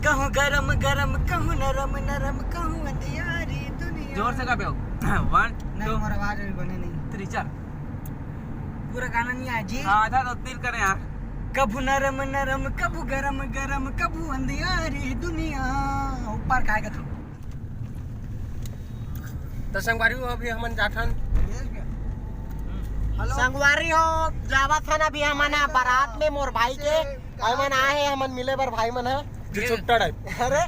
कहूँ गरम गरम, कहूँ नरम नरम, कहूँ अंधियारी दुनिया। जोर से गाओ। 1 2 और आवाज भी बने नहीं, 3 4। पूरा गाना नहीं आया जी। हाँ था तो तीर करें यार। कभू नरम नरम, कभू गरम गरम, कभू अंधियारी दुनिया। ऊपर खाएगा तू तो संगवारी हो अभी हमन जाठन संगवारी हो जावा था ना भी हमारा बारात में मोर भाई के हमन आए हैं, हमन मिले बर भाई मन है जो छुट्टा टाइप। अरे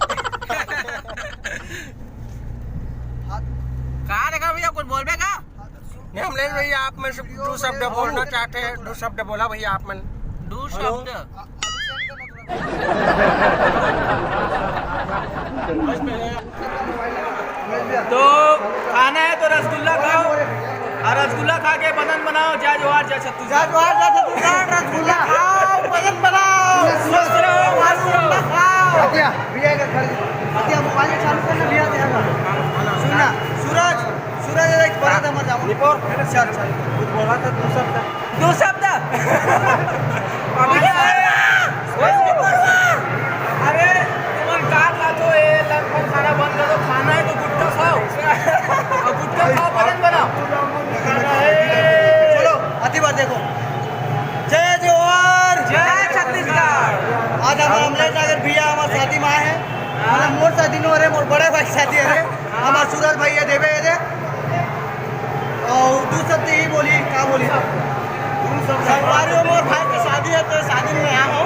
कहाँ देखा भैया, कुछ बोल का? नहीं हम ले भैया आप में से 2 शब्द बोलना चाहते हैं, 2 शब्द बोला भैया आप मन। 2 शब्द। तो खाना है तो रसगुल्ला खाओ, और रसगुल्ला खा के बदन बनाओ। जय जोहार जय छत्तीसगढ़। रसगुल्ला खाओ, बदन बनाओ, स्वस्थ रहो, मस्त रहो। खाओ। भैया का घर भैया मोबाइल चालू करना भैया देगा। सुनना सूरज, सूरज एक बड़ा था मत जाओ निपोर। चल चल कुछ बोला था 2 शब्द। 2 शब्द। अरे तुम काट ला तो ये लगभग खाना बंद करो। खाना है तो गुटखा खाओ, और गुटखा खाओ, बदन बनाओ। चलो अति बार देखो। जय जोहार जय छत्तीसगढ़। आज हम अगर भैया हमारे शादी में आए हैं, मतलब मोर शादी न हो रहे, मोर बड़े भाई शादी है हमारे सूरज भैया देवे है। और 2 शब्द ही बोली, क्या बोली संगवारी हो मोर भाई की शादी है, तो शादी में आया हो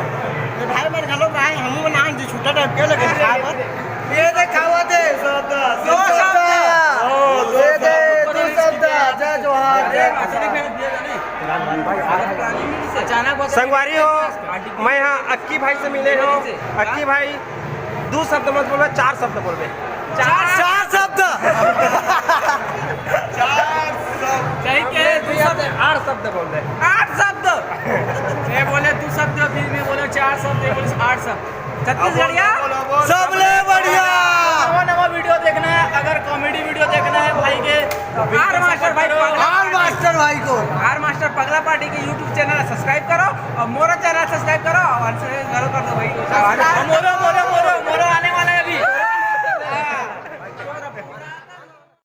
भाई मन घलो आए हम बना जी छुट्टा टाइप के लगे खावर ये दे खावा दे 2 शब्द दे दे 2 शब्द। जय जोहार। अचानक संगवारी हो मैं यहाँ अक्की भाई से मिले हो। अक्की भाई 2 शब्द मत बोलो, 4 शब्द बोल दे। 4 शब्द। सही कहे, 2 शब्द। 8 शब्द बोल दे। 8 शब्द। ये बोले 2 शब्द, फिर मैं बोले 4 शब्द, ये बोले 8 शब्द। छत्तीसगढ़िया सबले बढ़िया। नवा वीडियो देखना है, अगर कॉमेडी वीडियो देखना है भाई के, आर मास्टर भाई को, आर मास्टर पगला पार्टी के यूट्यूब चैनल सब्सक्राइब करो, और मोरा चैनल सब्सक्राइब करो, और कर दो भाई।